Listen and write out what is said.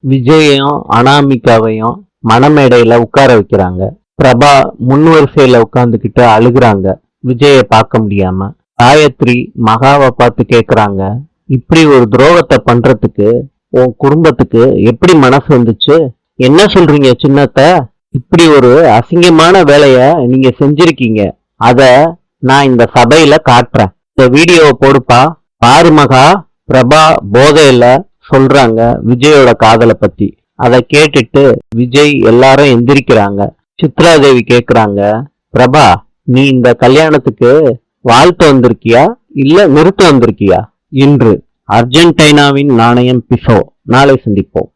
விஜயையும் அனாமிகாவையும் மணமேடையில உட்கார வைக்கிறாங்க. பிரபா முன்வரிசையில உட்கார்ந்துகிட்டு அழுகுறாங்க விஜய பார்க்க முடியாம. காயத்ரி மகாவை பார்த்து கேக்குறாங்க, இப்படி ஒரு துரோகத்தை பண்றதுக்கு உன் குடும்பத்துக்கு எப்படி மனசு வந்துச்சு? என்ன சொல்றீங்க சின்னத்த? இப்படி ஒரு அசிங்கமான வேலைய நீங்க செஞ்சிருக்கீங்க. அத நான் இந்த சபையில காட்டுறேன். இந்த வீடியோவை போடுப்பா. பாரு மகா, பிரபா போதையில சொல்றாங்க விஜயோட காதலை பத்தி. அதை கேட்டுட்டு விஜய் எல்லாரும் எந்திரிக்கிறாங்க. சித்ராதேவி கேக்குறாங்க, பிரபா நீ இந்த கல்யாணத்துக்கு வாழ்த்து வந்திருக்கியா இல்ல நிறுத்த வந்திருக்கியா? இன்று அர்ஜென்டினாவின் நாணயம் பிசோ. நாளை சந்திப்போம்.